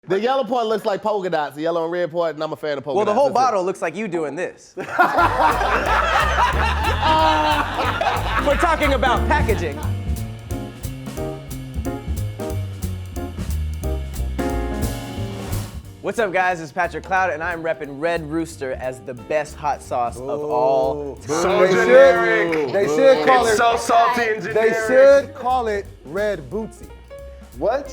The yellow part looks like polka dots, the yellow and red part, and I'm a fan of polka dots. Well, the whole bottle looks like you doing this. We're talking about packaging. What's up, guys? It's Patrick Cloud, and I'm repping Red Rooster as the best hot sauce of all time. So generic. They should call It's it. so salty and generic. They should call it Red Bootsy. What?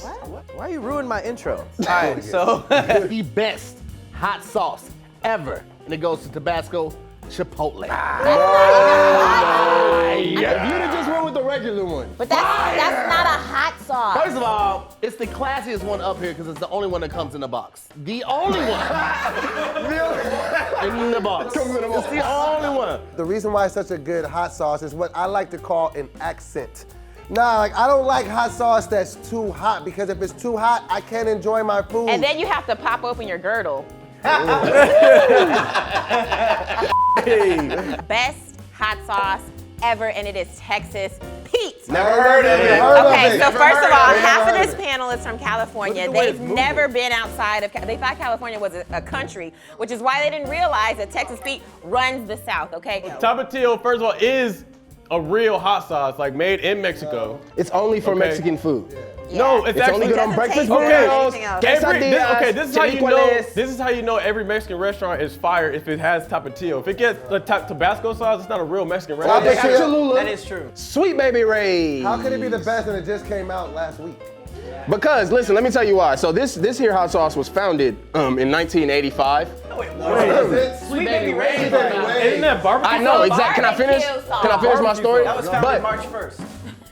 Why you ruining my intro? All right, so The best hot sauce ever, and it goes to Tabasco Chipotle. If you'd have just went with the regular one. But that's not a hot sauce. First of all, it's the classiest one up here because it's the only one that comes in the box. The only one in the box. It's the only one. The reason why it's such a good hot sauce is what I like to call an accent. Nah, like I don't like hot sauce that's too hot because if it's too hot, I can't enjoy my food. And then you have to pop open your girdle. Best hot sauce ever, and it is Texas Pete. Never heard of it. Okay, so first of all, half of this panel is from California. They've never been outside of, they thought California was a country, which is why they didn't realize that Texas Pete runs the South, okay? Tapatío, first of all, is a real hot sauce, like made in Mexico. It's only for Mexican food. Yeah. No, it's actually only good on doesn't breakfast taste good burritos. or anything else. This is how you know. This is how you know every Mexican restaurant is fire if it has Tapatío. If it gets the Tabasco sauce, it's not a real Mexican restaurant. that is true. Sweet Baby Ray's. How could it be the best and it just came out last week? Because, listen, let me tell you why. So this here hot sauce was founded in 1985. Sweet Baby Ray's. Isn't that barbecue? I know, exactly. Can I finish? Barbecue sauce. Can I finish my story? That was founded March 1st.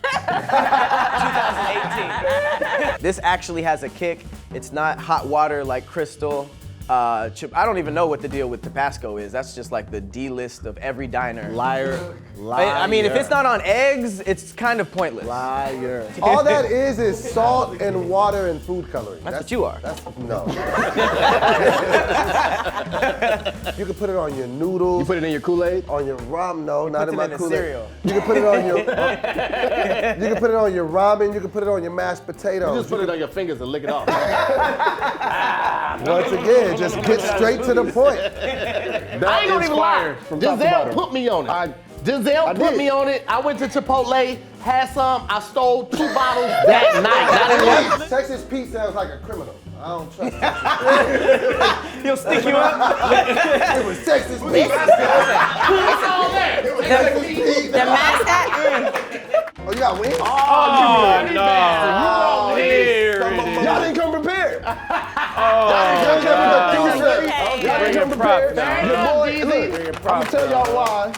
2018. This actually has a kick. It's not hot water like Crystal. I don't even know what the deal with Tabasco is. That's just like the D list of every diner. Liar. I mean, if it's not on eggs, it's kind of pointless. Liar. All that is salt and water and food coloring. That's what you are. No. You can put it on your noodles. You put it in your Kool-Aid? On your ramen, no, not puts in it my in a Kool-Aid. cereal. You can put it on your. You can put it on your ramen. You can put it on your mashed potatoes. You just put it on your fingers and lick it off. Once again, just get straight to the point. I ain't gonna even lie. Denzel put me on it. Denzel put me on it. I went to Chipotle, had some. I stole 2 bottles that night. Not even once. Texas Pete sounds like a criminal. I don't trust him. He'll stick you up. It was Texas Pete. The mascot. Oh, you got wings? Oh, no. Here it is. Y'all didn't come prepared. Oh, Bring your props down. Your boy, I'm gonna tell y'all why.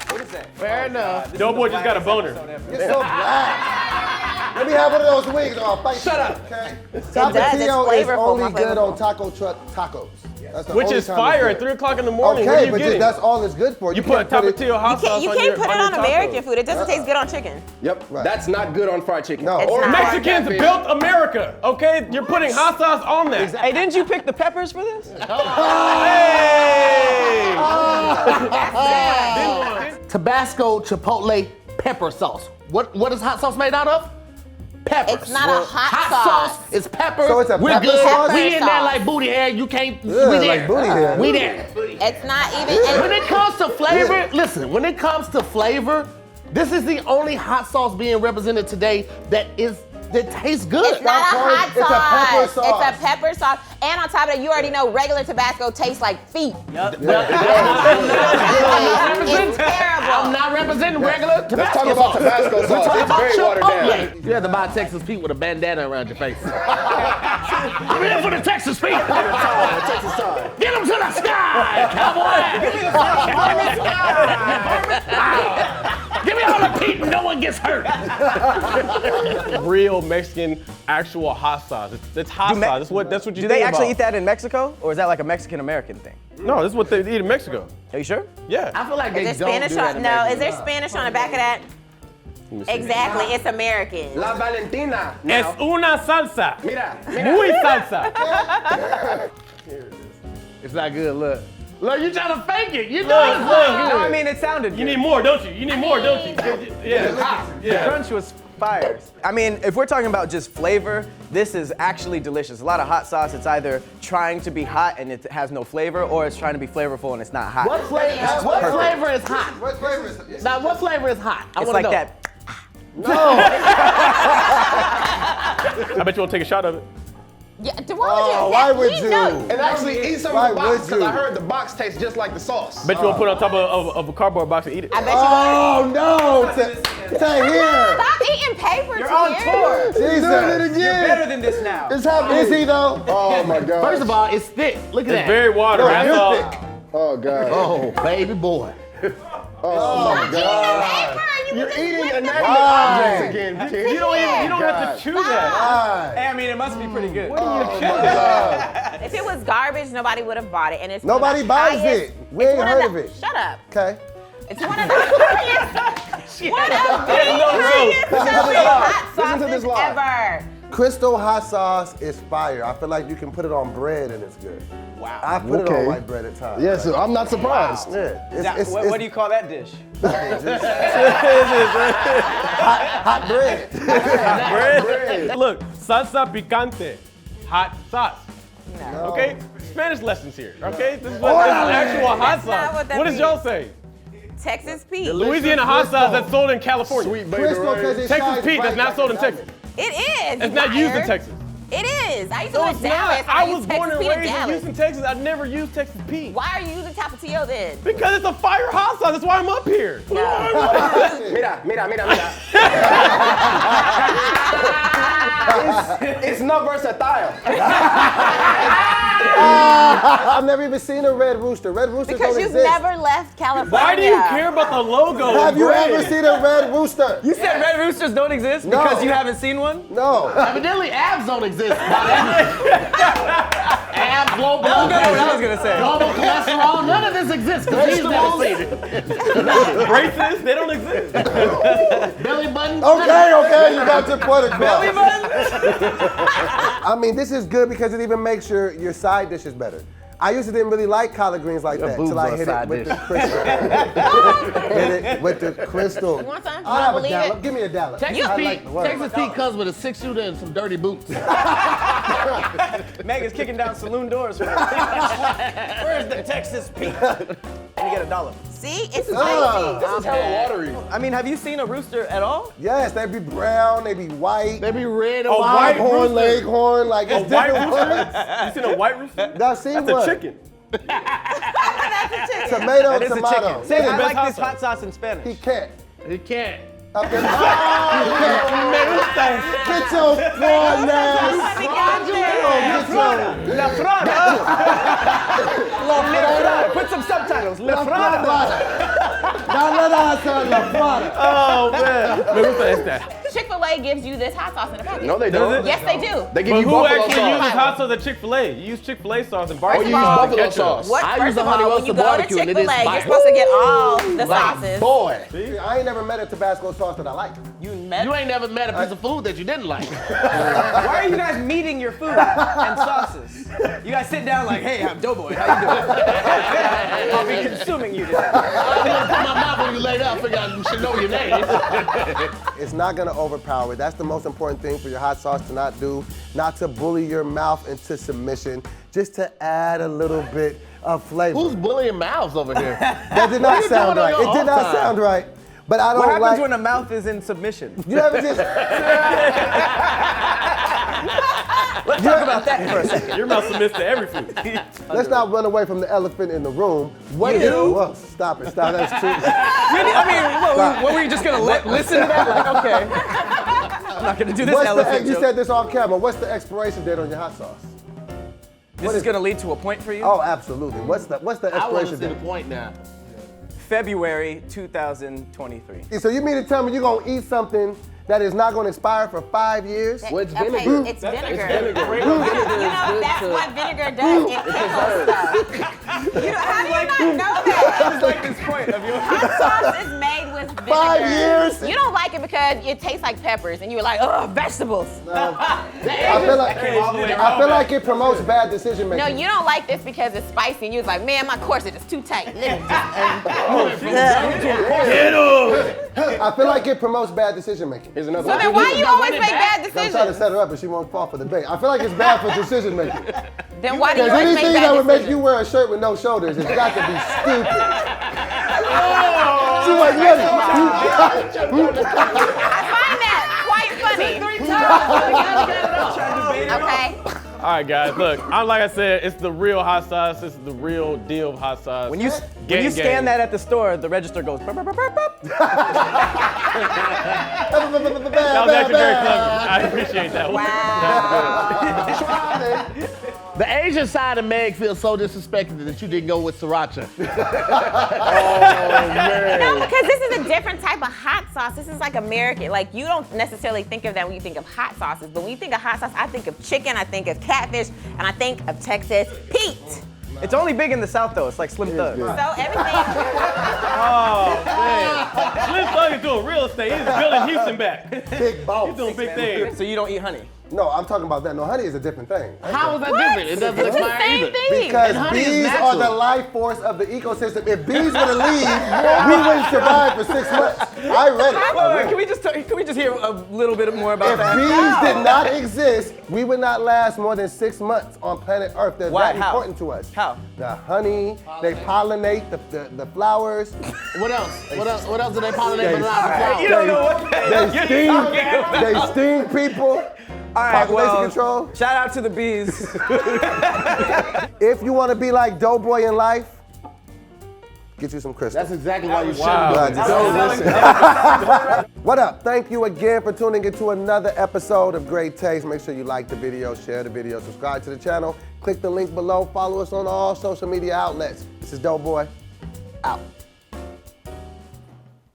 What is that? Fair enough. Doughboy just got a boner. You're so black. Let me have one of those wings or I'll fight you. Shut up. Okay. Tapatío is flavorful, only more good on flavorful. taco truck tacos. That's the Which only is time fire it's at good. 3 o'clock in the morning. Where Okay, do you but get just, it? that's all it's good for. You put can't it- Tapatío hot sauce You on can't your put it on your American tacos. food. It doesn't taste good on chicken. Yep. Right. That's not good on fried chicken. No. It's Or not. Mexicans built America, okay? You're putting hot sauce on that. Hey, didn't you pick the peppers for this? Hey! Tabasco Chipotle pepper sauce. What is hot sauce made out of? Peppers. It's not a hot sauce. It's pepper. So it's a We're pepper good. sauce? We in there Sauce. like booty hair. You can't. Ugh, we there. like booty hair. We there. It's not even. When it comes to flavor, listen. When it comes to flavor, this is the only hot sauce being represented today that tastes good. It's not a hot It's a pepper sauce. sauce. It's a pepper sauce. And on top of that, you already know regular Tabasco tastes like feet. Yep. It's terrible. I'm not representing regular Tabasco Let's talk about Tabasco sauce. It's very watered down. You have to buy Texas Pete with a bandana around your face. I'm in for the Texas Pete. Texas time. Get him to the sky, cowboy. Give me all the Pete and no one gets hurt. Real Mexican actual hot sauce. It's hot sauce. That's what you Do think they actually about. eat that in Mexico, or is that like a Mexican-American thing? No, this is what they eat in Mexico. Are you sure? Yeah. I feel like they Is there don't Spanish do that on? in No, Mexico. is there Spanish on the back of that? Exactly, it's American. La Valentina. Es Now, una salsa. mira. Muy salsa. It's not good. Look, you trying to fake it? You know it's look. not No, good. I mean it sounded You good. need more, don't you? You need more, don't you? Yeah. The crunch was fire. I mean, if we're talking about just flavor, this is actually delicious. A lot of hot sauce, it's either trying to be hot and it has no flavor, or it's trying to be flavorful and it's not hot. What flavor is hot? What flavor is it? Now, what flavor is hot? I It's want like to know. that. I bet you won't take a shot of it. Yeah, why would you? Why would you? And actually eat some Why of the box, would because you? I heard the box tastes just like the sauce. Bet you won't put it on top of a cardboard box and eat it. I bet you Oh no! Tahir! Stop eating paper, You're on tour. Jesus! You're better than this now. It's happening. Is he though? Oh my god. First of all, it's thick. Look at It's that. very watery. No, That's you're all. thick. Oh god. Oh, baby boy. Oh my god. paper. You're eating inanimate Why? objects again, kid. You don't have to chew that. Why? Hey, I mean, it must be pretty good. If it was garbage, nobody would have bought it, and it's Nobody buys it. We ain't heard of it. Shut up. Okay. It's one of the highest, one of the highest hot Listen to this sauces line. ever. Crystal hot sauce is fire. I feel like you can put it on bread and it's good. Wow. I put it Okay. on white bread at times. Yes, I'm not surprised. Yeah. Now, what do you call that dish? Hot bread. Look, salsa picante, hot sauce. No. Okay? Spanish lessons here. Okay? This is actual hot That's not sauce. what that What does means. y'all say? Texas Pete. Louisiana hot sauce that's sold in California. Sweet baby. Crystal, because it Texas shines Pete bright that's not like sold a in Texas. diamond. It is. It's not used in Texas. It is. I used to No, live it's in Dallas. not. I was used born and Texas Pete in raised in Dallas. Houston, Texas. I never used Texas Pete. Why are you using Tapatío then? Because it's a fire hot sauce. That's why I'm up here. Mira. It's not versatile. I've never even seen a red rooster. Red roosters Because don't you've exist. never left California. Why do you care about the logo? Have you Bread? ever seen a red rooster? You said red roosters don't exist No. because you haven't seen one? No. Evidently, abs don't exist. Abs, low blood That's what I was pressure, gonna say. normal cholesterol, none of this exists. Because he's never seen it. Braces, they don't exist. Belly button. Okay, you got your point across. Belly button? I mean, this is good because it even makes your side dishes better. I used to didn't really like collard greens like that boobs till I are a hit it side with dish. the crystal. Hit it with the crystal. You want some? I'll You have a believe dollop. it? Give me a dollop. Texas I Pete, like the word. Texas Pete comes with a 6-shooter and some dirty boots. Megan's kicking down saloon doors. Where's the Texas Pete? And you get $1. See, it's spicy. This is hella watery. I mean, have you seen a rooster at all? Yes, they be brown, they be white. They be red and A white white. Horn, leghorn, like A it's white different rooster? words. You seen a white rooster? I've seen That's one. a chicken. Tomato, That is a tomato. chicken. Say, I best like hot this sauce. hot sauce in Spanish. He can't. He can't. Up in- Get your prawn ass. La Frada. La Frada. Put some subtitles. La Frada. Oh, man. Me gusta esta. Chick-fil-A gives you this hot sauce in a package. No, they don't. Yes, they do. They give But you who buffalo actually sauce. uses hot sauce at Chick-fil-A? You use Chick-fil-A sauce and Oh, barbecue you use sauce and buffalo ketchup. sauce. What? I First use a of honey all, when roasted you go to barbecue and it is Chick-fil-A, you're fire. supposed to get all the sauces. Boy, I ain't never met a Tabasco sauce that I like. You met? you ain't never met a piece of food that you didn't like. Why are you guys meeting your food and sauces? You guys sit down like, hey, I'm Doboy. How you doing? I'll be consuming you today. I didn't put my mouth when you laid out. Figure you should know your name. It's not gonna overpower. That's the most important thing for your hot sauce to not do. Not to bully your mouth into submission, just to add a little bit of flavor. Who's bullying mouths over here? That did not sound doing on right. your It did not off time? sound right. But I don't What happens like. when a mouth is in submission? You ever just? Let's talk about that for a second. Your mouth submits to every food. Let's not run away from the elephant in the room. What is? Well, stop it. Stop. That's too. Really? I mean, what were you just gonna listen to that? Like, okay. I'm not gonna do this elephant You joke. said this on camera. What's the expiration date on your hot sauce? This is gonna lead to a point for you? Oh, absolutely. What's the I want to expiration see the date? point now. February 2023. So you mean to tell me you're gonna eat something that is not gonna expire for 5 years? What's Okay, vinegar? it's vinegar. Vinegar. You know, that's what vinegar does. It pickles stuff. How do you not know that? It's like this point of yours. Hot sauce is made flavourless vinegar. 5 years? You don't like it because it tastes like peppers, and you were like, ugh, vegetables. I feel like it promotes bad decision making. No, you don't like this because it's spicy, and you was like, man, my corset is too tight. I feel like it promotes bad decision making. Here's another So one. then why you always make bad I'm trying to decisions? set her up and she won't fall for the bait. I feel like it's bad for decision making. Then why do you Because always make anything bad that would make decisions? you wear a shirt with no shoulders has got to be stupid. She wasn't ready. I find that quite funny. Okay. All right, guys, look, like I said, it's the real hot sauce. It's the real deal of hot sauce. When you Gang. scan that at the store, the register goes. Burp, burp, burp, burp, burp. That was actually very clever. I appreciate that one. Wow. The Asian side of Meg feels so disrespected that you didn't go with sriracha. No, because this is a different type of hot sauce. This is like American. Like, you don't necessarily think of that when you think of hot sauces. But when you think of hot sauce, I think of chicken, I think of catfish, and I think of Texas Pete. It's only big in the South, though. It's like Slim Thug. So everything. Oh, man. Slim Thug is doing real estate. He's building Houston back. Big boss. He's doing big things. So you don't eat honey? No, I'm talking about that. No, honey is a different thing. How is that different? It doesn't It's the expire same either. thing. Because And honey is bees natural. are the life force of the ecosystem. If bees were to leave, we wouldn't survive for 6 months. I read it. Can we just hear a little bit more about If that? bees did not exist, we would not last more than 6 months on planet Earth. They're Why? that How? important to us. How? The honey, they pollinate the flowers. What else? What else do they pollinate but not the flowers? You don't know what They sting people. All right, Population well, control. shout out to the bees. If you want to be like Doboy in life, get you some crystal. That's exactly why you should. Glad to see you. What up? Thank you again for tuning into another episode of Great Taste. Make sure you like the video, share the video, subscribe to the channel. Click the link below. Follow us on all social media outlets. This is Doboy. Out.